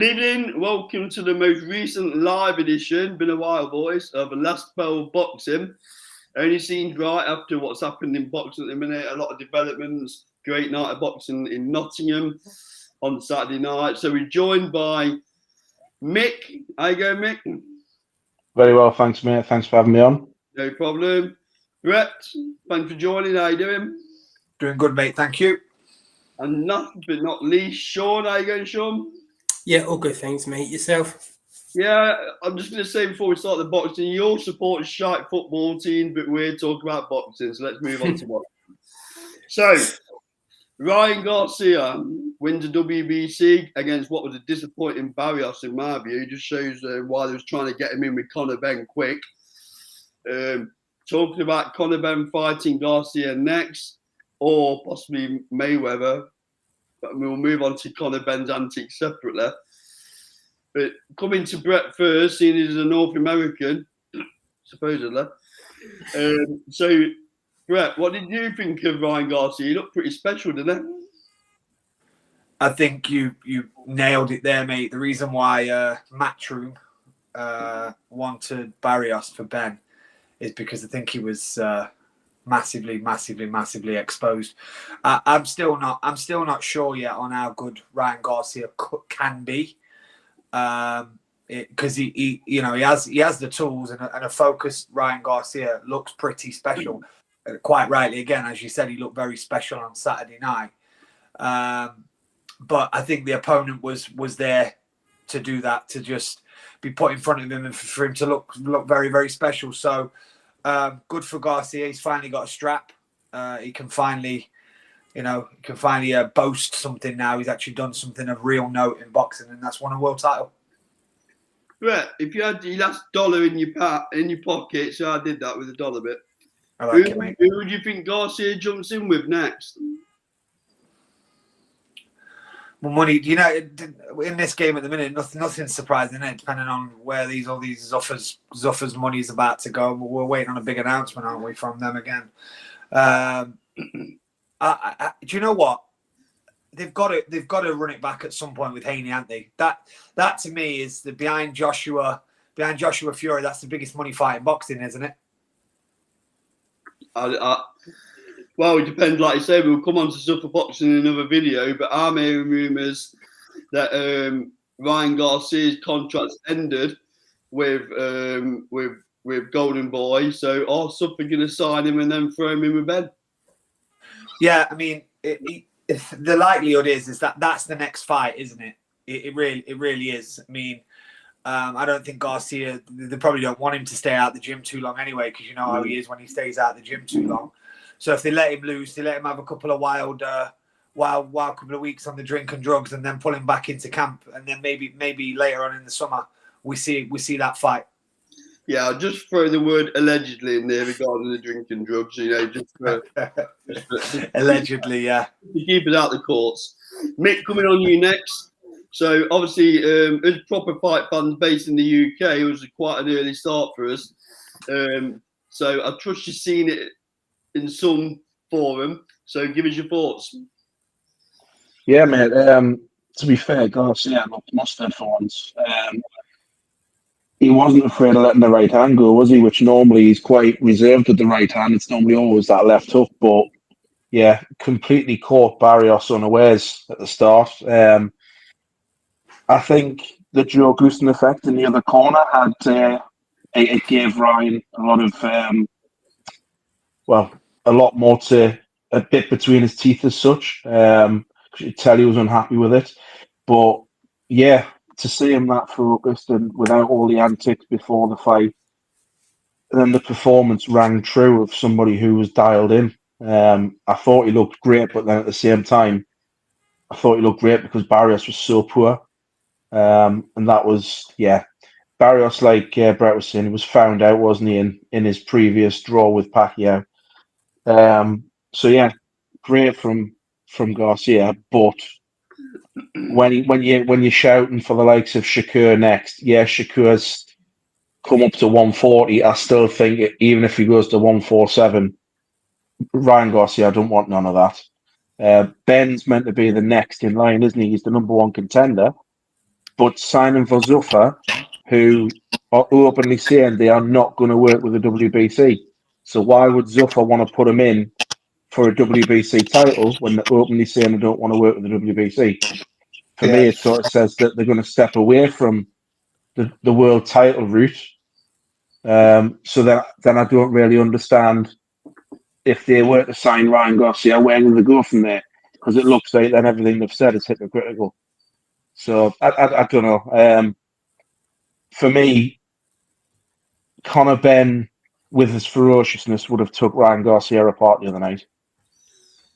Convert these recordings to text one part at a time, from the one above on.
Good evening, welcome to the most recent live edition, been a while boys, of the Last Spell of Boxing. Only seems right after what's happened in boxing at the minute, a lot of developments, great night of boxing in Nottingham on Saturday night. So we're joined by Mick. How you going, Mick? Very well, thanks, mate. Thanks for having me on. No problem. Brett, thanks for joining, how you doing? Doing good, mate, thank you. And last but not least, Sean, how you going, Sean? Yeah, all good, thanks, mate. Yourself? Yeah, I'm just going to say before we start the boxing, you all support a shite football team, but we're talking about boxing, so let's move on to what. So, Ryan Garcia wins a WBC against what was a disappointing Barrios in my view. Just shows why they was trying to get him in with Conor Benn quick. Talking about Conor Benn fighting Garcia next, or possibly Mayweather. But we'll move on to Conor Benn's antics separately. But coming to Brett first, seeing he's a North American, supposedly. So, Brett, what did you think of Ryan Garcia? He looked pretty special, didn't he? I think you nailed it there, mate. The reason why Matchroom wanted Barrios for Benn is because I think he was massively exposed. I'm still not sure yet on how good Ryan Garcia can be, because he has the tools and a focused Ryan Garcia looks pretty special. Quite rightly, again, as you said, he looked very special on Saturday night. But I think the opponent was there to do that, to just be put in front of him and for him to look very, very special. So good for Garcia. He's finally got a strap. He can finally, boast something now. He's actually done something of real note in boxing, and that's won a world title. Brett, if you had your last dollar in your pocket, so I did that with a dollar bit. I like it, mate. Who would you think Garcia jumps in with next? Well, money, in this game at the minute, nothing's surprising, it? Depending on where all these Zuffers money is about to go. We're waiting on a big announcement, aren't we, from them again? Do you know what? They've got to run it back at some point with Haney, haven't they? That to me is behind Joshua Fury. That's the biggest money fight in boxing, isn't it? Well, it depends. Like you say, we'll come on to Super Boxing in another video, but I'm hearing rumours that Ryan Garcia's contract's ended with Golden Boy. So are Super going to sign him and then throw him in with Benn? Yeah, I mean, the likelihood is that that's the next fight, isn't it? It really is. I mean, I don't think Garcia, they probably don't want him to stay out the gym too long anyway, because you know how he is when he stays out the gym too long. So if they let him loose, they let him have a couple of wild couple of weeks on the drink and drugs, and then pull him back into camp, and then maybe later on in the summer we see that fight. Yeah, I'll just throw the word allegedly in there regarding the drink and drugs. Just allegedly, yeah. To keep it out of the courts. Mick, coming on you next. So obviously, as proper fight fans based in the UK, it was quite an early start for us. So I trust you've seen it in some forum, so give us your thoughts. Yeah, mate. To be fair, Garcia looked mustard for once. He wasn't afraid of letting the right hand go, was he? Which normally he's quite reserved with the right hand. It's normally always that left hook, but yeah, completely caught Barrios unawares at the start. I think the Joe Gooston effect in the other corner had it gave Ryan a lot of a lot more to a bit between his teeth as such. You could tell he was unhappy with it. But yeah, to see him that focused and without all the antics before the fight, and then the performance rang true of somebody who was dialed in. I thought he looked great, but then at the same time, I thought he looked great because Barrios was so poor. And that was, yeah, Barrios, like Brett was saying, he was found out, wasn't he, in his previous draw with Pacquiao. So yeah, great from Garcia, but when you're shouting for the likes of Shakur next, yeah, Shakur's come up to 140. I still think even if he goes to 147, Ryan Garcia, I don't want none of that. Benn's meant to be the next in line, isn't he? He's the number one contender, but signing for Zuffa, who are openly saying they are not going to work with the WBC. So why would Zuffa want to put him in for a WBC title when they're openly saying they don't want to work with the WBC? For me, it sort of says that they're going to step away from the world title route. So then I don't really understand, if they were to sign Ryan Garcia, where will they go from there? Because it looks like then everything they've said is hypocritical. So I don't know. For me, Conor Benn, with his ferociousness, would have took Ryan Garcia apart the other night.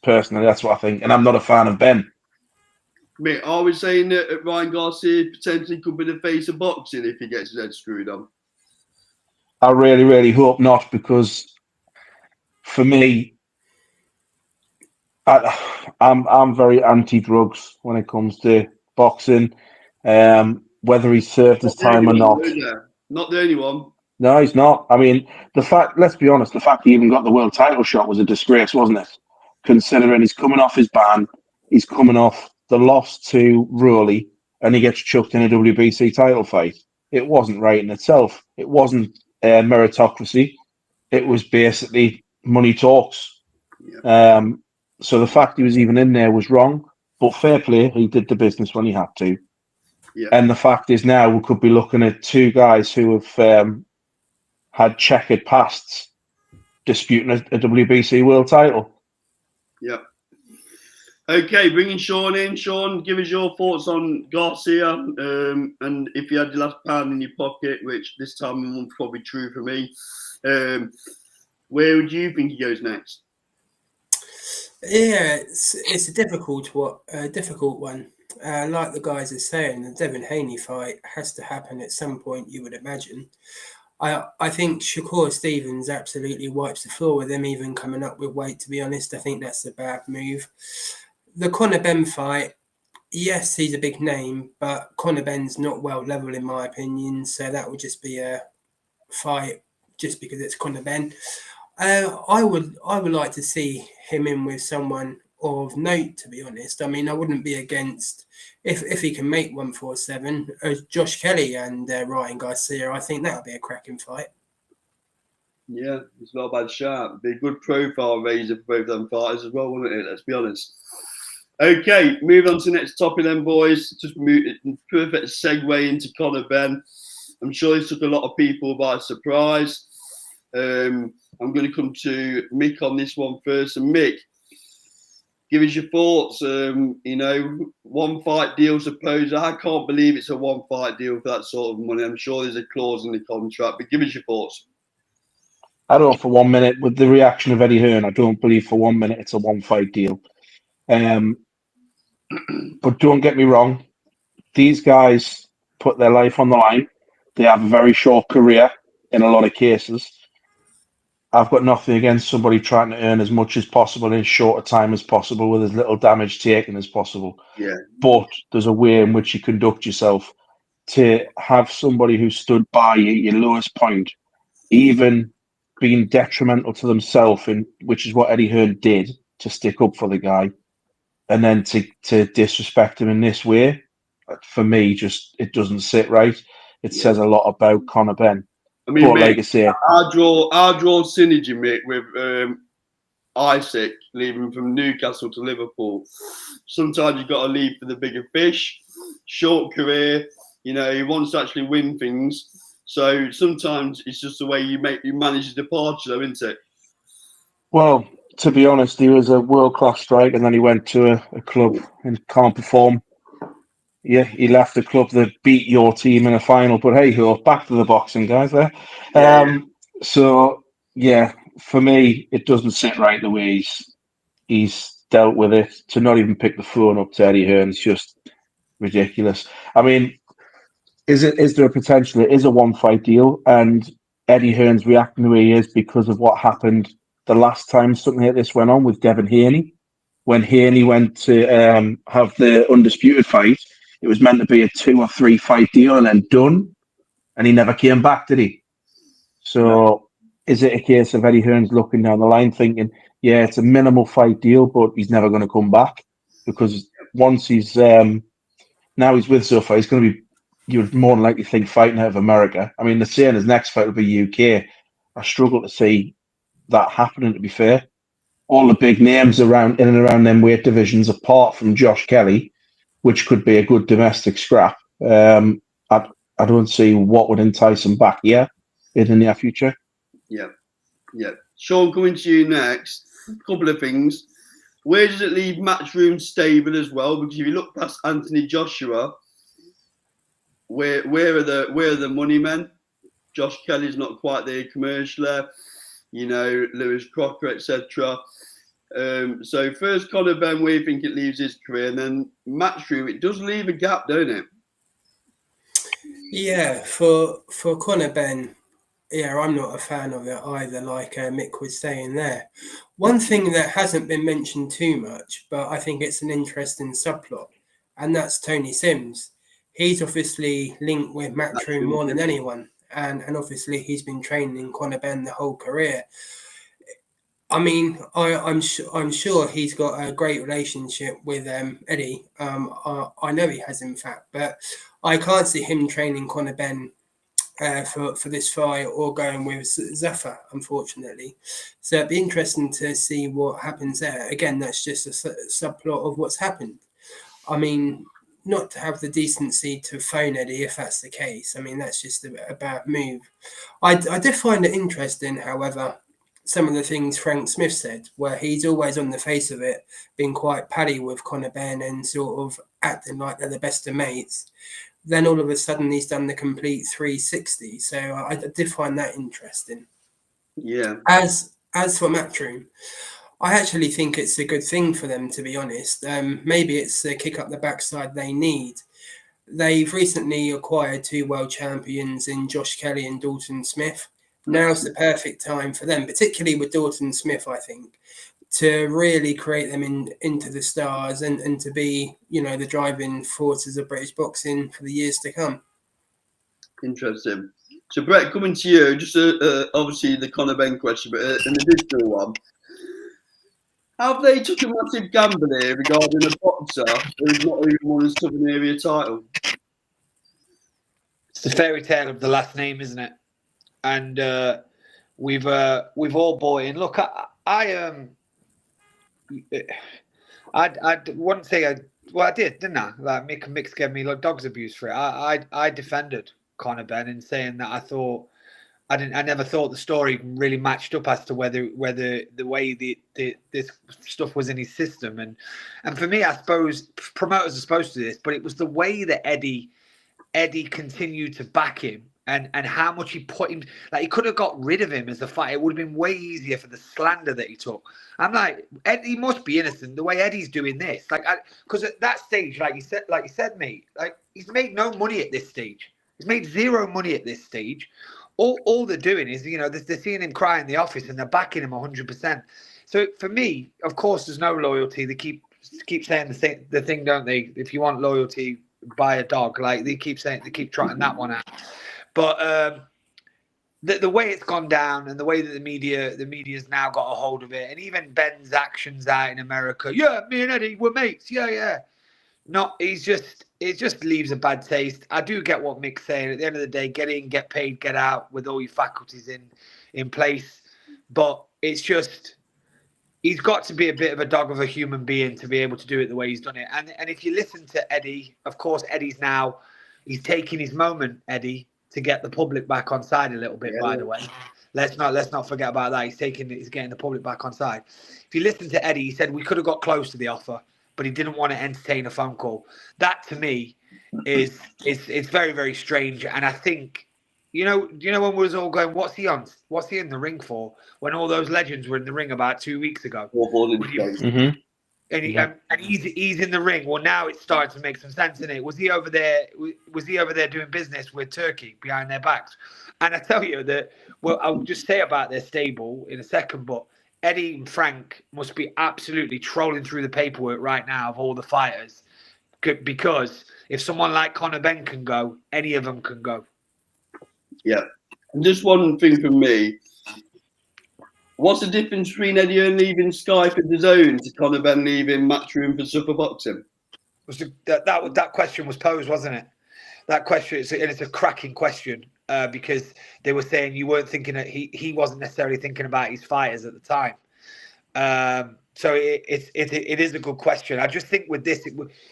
Personally, that's what I think. And I'm not a fan of Benn. Mate, I was saying that Ryan Garcia potentially could be the face of boxing if he gets his head screwed on. I really, really hope not, because for me, I'm very anti-drugs when it comes to boxing. Whether he's served his time or not. Not the only one. No, he's not. I mean, let's be honest, the fact he even got the world title shot was a disgrace, wasn't it? Considering he's coming off his ban, he's coming off the loss to Rowley, and he gets chucked in a WBC title fight. It wasn't right in itself. It wasn't meritocracy. It was basically money talks. Yeah. So the fact he was even in there was wrong, but fair play, he did the business when he had to. Yeah. And the fact is now we could be looking at two guys who have had checkered pasts disputing a WBC world title. Yeah. Okay, bringing Sean in. Sean, give us your thoughts on Garcia. And if you had your last pound in your pocket, which this time was probably true for me, where would you think he goes next? Yeah, it's a difficult one. Like the guys are saying, the Devin Haney fight has to happen at some point, you would imagine. I think Shakur Stevens absolutely wipes the floor with him, even coming up with weight, to be honest. I think that's a bad move. The Conor Benn fight, yes, he's a big name, but Conor Benn's not well level in my opinion, so that would just be a fight just because it's Conor Benn. I would like to see him in with someone of note, to be honest. I mean, I wouldn't be against if he can make 147, Josh Kelly and Ryan Garcia. I think that would be a cracking fight. Yeah, it's not a bad shot. Be a good profile raiser for both them fighters as well, wouldn't it? Let's be honest. Okay, move on to the next topic then, boys. Just perfect segue into Conor Benn. I'm sure he took a lot of people by surprise. I'm going to come to Mick on this one first. And Mick, give us your thoughts. One fight deal, suppose. I can't believe it's a one fight deal for that sort of money. I'm sure there's a clause in the contract, but give us your thoughts. I don't for 1 minute, with the reaction of Eddie Hearn, I don't believe for 1 minute it's a one fight deal. But don't get me wrong, these guys put their life on the line. They have a very short career in a lot of cases. I've got nothing against somebody trying to earn as much as possible in as short a time as possible with as little damage taken as possible. Yeah. But there's a way in which you conduct yourself. To have somebody who stood by you at your lowest point, even being detrimental to themselves, which is what Eddie Hearn did, to stick up for the guy, and then to disrespect him in this way, for me, just it doesn't sit right. It says a lot about Conor Benn. I mean, but mate, like I say, I draw synergy, mate, with Isaac leaving from Newcastle to Liverpool. Sometimes you've got to leave for the bigger fish. Short career, he wants to actually win things. So sometimes it's just the way you manage the departure, though, isn't it? Well, to be honest, he was a world-class striker, and then he went to a club and can't perform. Yeah, he left the club that beat your team in a final, but hey ho, back to the boxing, guys. There. So yeah, for me, it doesn't sit right the way he's dealt with it. To not even pick the phone up to Eddie Hearn is just ridiculous. I mean, is there a potential? It is a one-fight deal, and Eddie Hearn's reacting the way he is because of what happened the last time something like this went on with Devin Haney. When Haney went to have the undisputed fight, it was meant to be a 2 or 3 fight deal and then done, and he never came back, did he? So is it a case of Eddie Hearn's looking down the line thinking, yeah, it's a minimal fight deal, but he's never going to come back? Because once he's now he's with Zuffa, he's going to be you would more than likely think fighting out of America. I mean, they're saying his next fight will be UK. I struggle to see that happening, to be fair. All the big names around in and around them weight divisions, apart from Josh Kelly, which could be a good domestic scrap. I don't see what would entice him back here in the near future. Yeah. Sean, coming to you next. A couple of things. Where does it leave Matchroom stable as well? Because if you look past Anthony Joshua, where are the money men? Josh Kelly's not quite there commercially. Lewis Crocker, etc. So first, Conor Benn, where you think it leaves his career, and then Matchroom, it does leave a gap, don't it? Yeah, for Conor Benn, yeah, I'm not a fan of it either, like Mick was saying there. One thing that hasn't been mentioned too much, but I think it's an interesting subplot, and that's Tony Sims. He's obviously linked with Matchroom more than anyone, and obviously he's been training Conor Benn the whole career. I mean, I'm sure he's got a great relationship with Eddie. I know he has, in fact, but I can't see him training Conor Benn for this fight or going with Zafar, unfortunately. So it'd be interesting to see what happens there. Again, that's just a subplot of what's happened. I mean, not to have the decency to phone Eddie if that's the case. I mean, that's just a bad move. I did find it interesting, however, some of the things Frank Smith said, where he's always on the face of it, been quite paddy with Conor Benn and sort of acting like they're the best of mates. Then all of a sudden he's done the complete 360. So I did find that interesting. Yeah. As for Matchroom, I actually think it's a good thing for them, to be honest. Maybe it's a kick up the backside they need. They've recently acquired 2 world champions in Josh Kelly and Dalton Smith. Now's the perfect time for them, particularly with Dalton Smith, I think, to really create them into the stars and to be, the driving forces of British boxing for the years to come. Interesting. So, Brett, coming to you, just obviously the Conor Benn question, but an additional one. Have they took a massive gamble here regarding a boxer who's not even won a Southern Area title? It's the fairy tale of the last name, isn't it? And we've all bought in. Look, I wouldn't say I did, didn't I? Like Mick gave me like dog's abuse for it. I defended Conor Benn in saying that I never thought the story really matched up as to whether the way this stuff was in his system, and for me, I suppose promoters are supposed to do this, but it was the way that Eddie continued to back him. And how much he put him, like he could have got rid of him as a fighter. It would have been way easier for the slander that he took. I'm like, Eddie must be innocent the way Eddie's doing this. Like, because at that stage, like you said, mate, like he's made no money at this stage. He's made zero money at this stage. All they're doing is, they're seeing him cry in the office and they're backing him 100%. So for me, of course, there's no loyalty. They keep saying the thing, don't they? If you want loyalty, buy a dog. Like they keep trotting that one out. But the way it's gone down and the way that the media's now got a hold of it, and even Benn's actions out in America, yeah, me and Eddie, we're mates, yeah. It just leaves a bad taste. I do get what Mick's saying. At the end of the day, get in, get paid, get out with all your faculties in place. But it's just, he's got to be a bit of a dog of a human being to be able to do it the way he's done it. And if you listen to Eddie, of course, he's taking his moment, Eddie, to get the public back on side a little bit, by the way. Let's not forget about that. He's getting the public back on side. If you listen to Eddie, he said we could have got close to the offer, but he didn't want to entertain a phone call. That to me is very, very strange. And I think, when we was all going, what's he on? What's he in the ring for? When all those legends were in the ring about 2 weeks ago. And he's in the ring. Well, now it's starting to make some sense, isn't it? Was he over there doing business with Turkey behind their backs? And I tell you that, well, I'll just say about their stable in a second, but Eddie and Frank must be absolutely trolling through the paperwork right now of all the fighters, because if someone like Conor Benn can go, any of them can go. Yeah. And just one thing from me. What's the difference between Eddie Hearn leaving Sky for DAZN to Conor Benn leaving Matchroom for Super Boxing? That question was posed, wasn't it? that question, and it's a cracking question because they were saying you weren't thinking that he wasn't necessarily thinking about his fighters at the time. So it is a good question. I just think with this,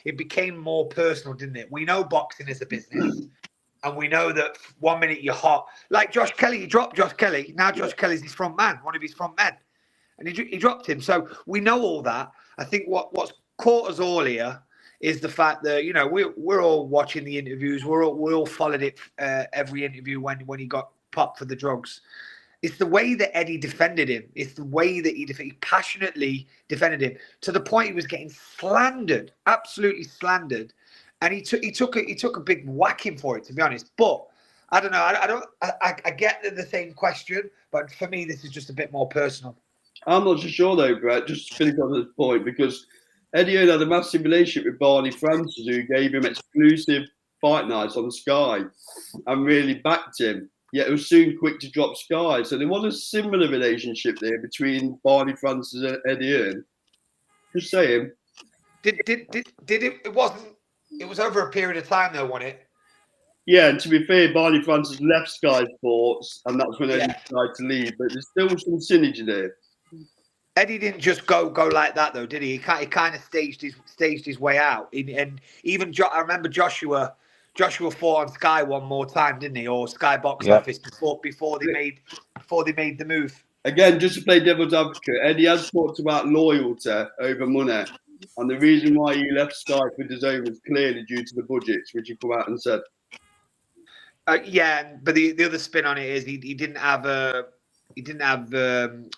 it became more personal, didn't it? We know boxing is a business, and we know that 1 minute you're hot, like Josh Kelly. He dropped Josh Kelly. Now Josh Kelly's his front man, one of his front men, and he dropped him. So we know all that. I think what's caught us all here is the fact that we're all watching the interviews. We all followed it every interview when he got popped for the drugs. It's the way that Eddie defended him. It's the way that he passionately defended him to the point he was getting slandered, absolutely slandered, and he took a big whacking for it, to be honest. But I don't know. I get the same question, but for me, this is just a bit more personal. I'm not so sure though, Brett. Just to finish on this point, because Eddie Hearn had a massive relationship with Barney Francis, who gave him exclusive fight nights on Sky and really backed him. Yet it was soon quick to drop Sky. So there was a similar relationship there between Barney Francis and Eddie Hearn. Just saying. Did it? It wasn't. It was over a period of time, though, wasn't it? Yeah, and to be fair, Barney Francis left Sky Sports, and that's when Eddie decided to leave. But there's still some synergy there. Eddie didn't just go like that, though, did he? He kind of staged his way out. And even I remember Joshua fought on Sky one more time, didn't he? Or Sky Box Office before they made the move. Again, just to play devil's advocate, Eddie has talked about loyalty over money, and the reason why he left Sky for DAZN was clearly due to the budgets, which he come out and said. But the other spin on it is he didn't have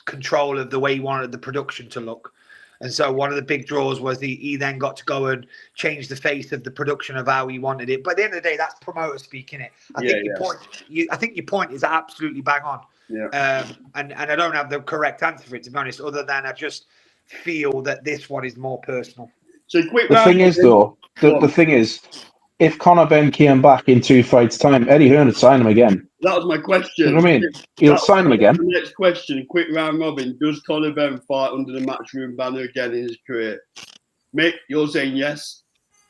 control of the way he wanted the production to look. And so one of the big draws was he then got to go and change the face of the production of how he wanted it. But at the end of the day, that's promoter speak, innit? I think your point is absolutely bang on. Yeah. And I don't have the correct answer for it, to be honest, other than I just feel that this one is more personal. So quick. The thing is, though, the thing is, if Conor Benn came back in 2 fights' time, Eddie Hearn would sign him again. That was my question. You know what I mean? He'll sign him again. The next question, quick round robin. Does Conor Benn fight under the Matchroom banner again in his career? Mick, you're saying yes?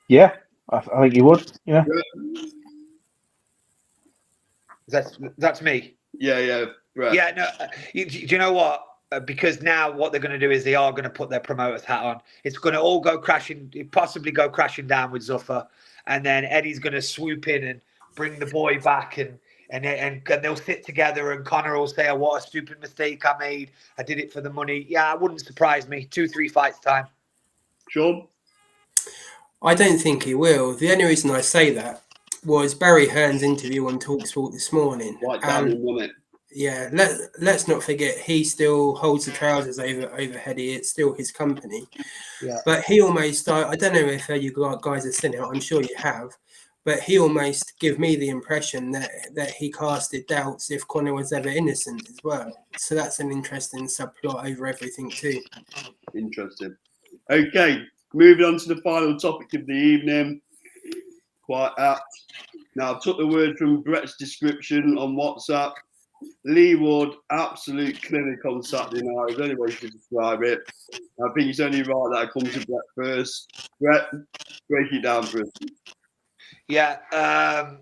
Yeah, I think he would. Yeah. That's me. Yeah. Brett. Yeah, no. Do you know what? Because now what they're going to do is they are going to put their promoter's hat on. It's going to all go crashing, possibly go crashing down with Zuffa. And then Eddie's going to swoop in and bring the boy back, and they'll sit together, and Conor will say, "Oh, what a stupid mistake I made. I did it for the money." Yeah, it wouldn't surprise me. 2-3 fights time. Sean? I don't think he will. The only reason I say that was Barry Hearn's interview on TalkSport this morning. Right down in 1 minute. Yeah, let's not forget he still holds the trousers over Eddie. It's still his company. Yeah. But he almost, I don't know if you guys have seen it. I'm sure you have. But he almost gave me the impression that he casted doubts if Conor was ever innocent as well. So that's an interesting subplot over everything too. Interesting. Okay, moving on to the final topic of the evening. Quite apt. Now, I took the word from Brett's description on WhatsApp. Leigh Wood, absolute clinic on Saturday night. There's any way to describe it. I think it's only right that I come to Brett first. Brett, break it down for us. Yeah, I'm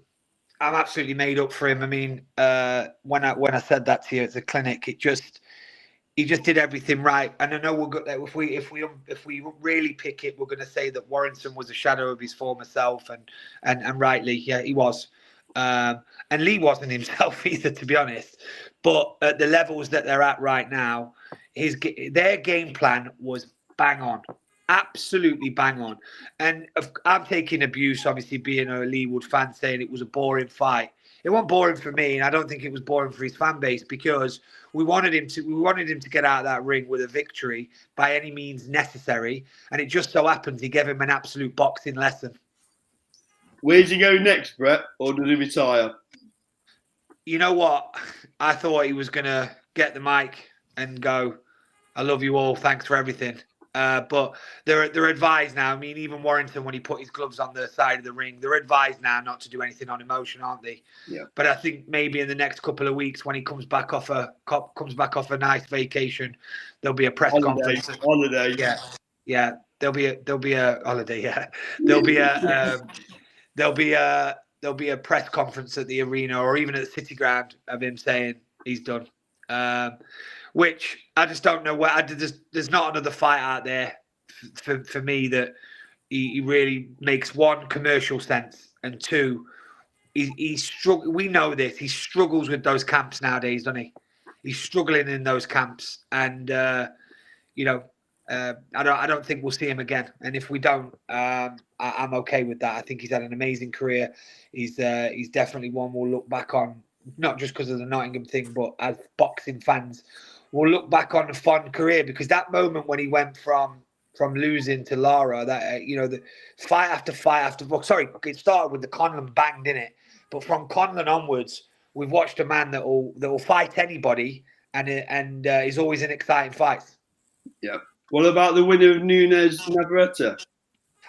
absolutely made up for him. I mean, when I said that to you, it's a clinic. He just did everything right. And I know we're good. If we really pick it, we're going to say that Warrington was a shadow of his former self, and rightly, yeah, he was. And Leigh wasn't himself either, to be honest. But at the levels that they're at right now, their game plan was bang on, absolutely bang on. And I'm taking abuse, obviously, being a Leigh Wood fan, saying it was a boring fight. It wasn't boring for me, and I don't think it was boring for his fan base, because we wanted him to get out of that ring with a victory by any means necessary. And it just so happens he gave him an absolute boxing lesson. Where's he go next, Brett? Or does he retire? You know what? I thought he was going to get the mic and go, "I love you all. Thanks for everything." But they're advised now. I mean, even Warrington, when he put his gloves on the side of the ring, they're advised now not to do anything on emotion, aren't they? Yeah. But I think maybe in the next couple of weeks, when he comes back off a nice vacation, there'll be a press conference. Holiday. Yeah. There'll be a holiday. Yeah. There'll be a there'll be a press conference at the arena or even at the City Ground of him saying he's done. Which I just don't know where. There's not another fight out there for me that he really makes, one, commercial sense, and two, he's struggling. We know this. He struggles with those camps nowadays, doesn't he? He's struggling in those camps, and you know, I don't think we'll see him again. And if we don't, I'm okay with that. I think he's had an amazing career. He's definitely one we'll look back on, not just because of the Nottingham thing, but as boxing fans, we'll look back on a fond career, because that moment when he went from losing to Lara, that you know, the fight after fight after. Well, sorry, it started with the Conlan bang, didn't it? But from Conlan onwards, we've watched a man that will fight anybody, and is always in exciting fights. Yeah. What about the winner of Nunes Navarrete?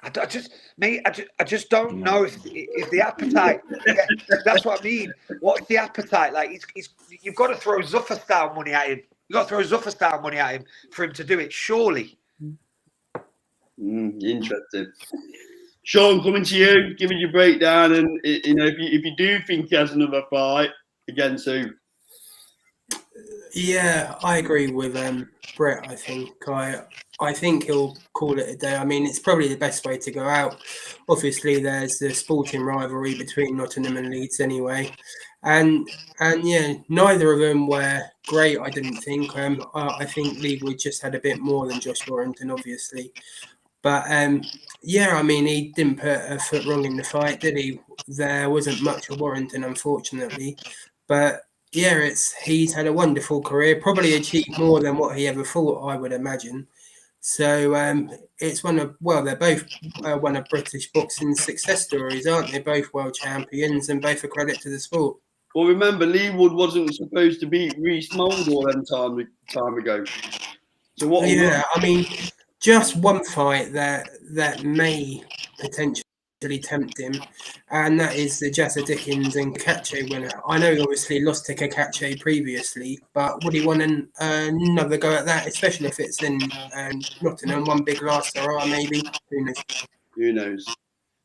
I just don't know if the appetite. Yeah, that's what I mean. What's the appetite like? You've got to throw Zuffa style money at him. You've got to throw Zuffa style money at him for him to do it. Surely. Interesting. Sean, coming to you, giving your breakdown, and you know, if you do think he has another fight against who? Yeah, I agree with Brett. I think he'll call it a day. I mean, it's probably the best way to go out. Obviously, there's the sporting rivalry between Nottingham and Leeds anyway, and yeah, neither of them were great. I didn't think. I think Leigh Wood just had a bit more than Josh Warrington, obviously, but yeah, I mean, he didn't put a foot wrong in the fight, did he? There wasn't much of Warrington, unfortunately, but. Yeah, he's had a wonderful career, probably achieved more than what he ever thought, I would imagine. So it's they're both one of British boxing's success stories, aren't they? Both world champions and both a credit to the sport. Well, remember, Leigh Wood wasn't supposed to beat Reece Mould all them time ago. So what? Yeah, I mean, just one fight that may potentially tempt him, and that is the Jazza Dickens and Kakache winner. I know he obviously lost to Kakache previously, but would he want another go at that, especially if it's in Nottingham, one big last hurrah maybe? Who knows? Who knows?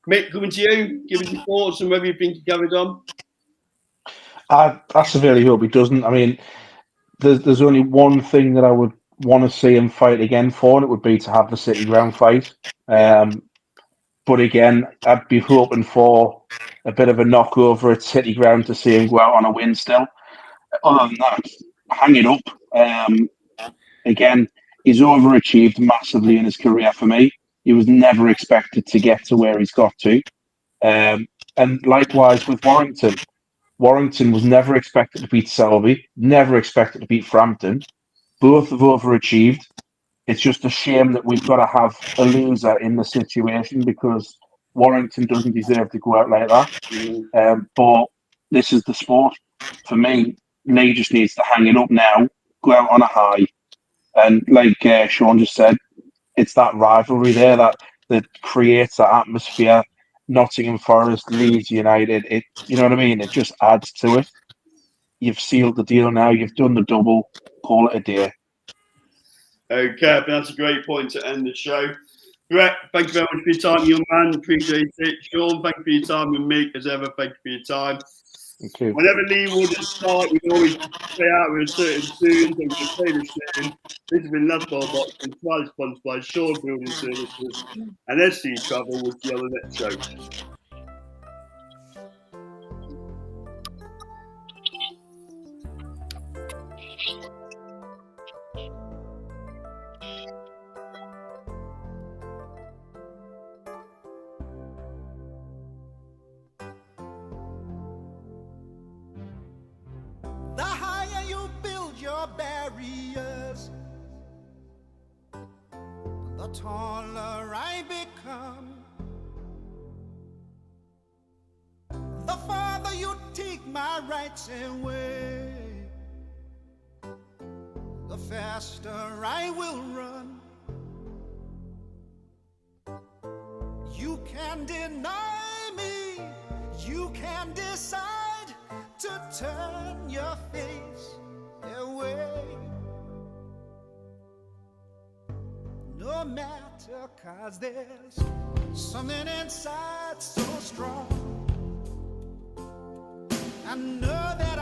Mick, coming to you, give us your thoughts on whether you think he carried on. I severely hope he doesn't. I mean, there's only one thing that I would want to see him fight again for, and it would be to have the City Ground fight. But again, I'd be hoping for a bit of a knockover at City Ground to see him go out on a win still. Other than that, hang it up. Again, he's overachieved massively in his career for me. He was never expected to get to where he's got to. And likewise with Warrington. Warrington was never expected to beat Selby, never expected to beat Frampton. Both have overachieved. It's just a shame that we've got to have a loser in the situation, because Warrington doesn't deserve to go out like that. But this is the sport. For me, Leigh just needs to hang it up now, go out on a high. And like Sean just said, it's that rivalry there that creates that atmosphere. Nottingham Forest, Leeds United, you know what I mean? It just adds to it. You've sealed the deal now. You've done the double. Call it a day. Okay, that's a great point to end the show. Brett, thank you very much for your time, young man. Appreciate it. Sean, thank you for your time. And Mick, as ever, thank you for your time. Thank you. Whenever Leigh Wood at the start, we always play out with a certain tune, so we can play the tune. This has been Last Ball Boxing, twice sponsored by Sean Building Services and SC Travel. We'll see you on the next show. The higher you build your barriers, the taller I become. The farther you take my rights away, the faster I will run. You can deny me, you can decide to turn your face away. No matter, 'cause there's something inside so strong. know that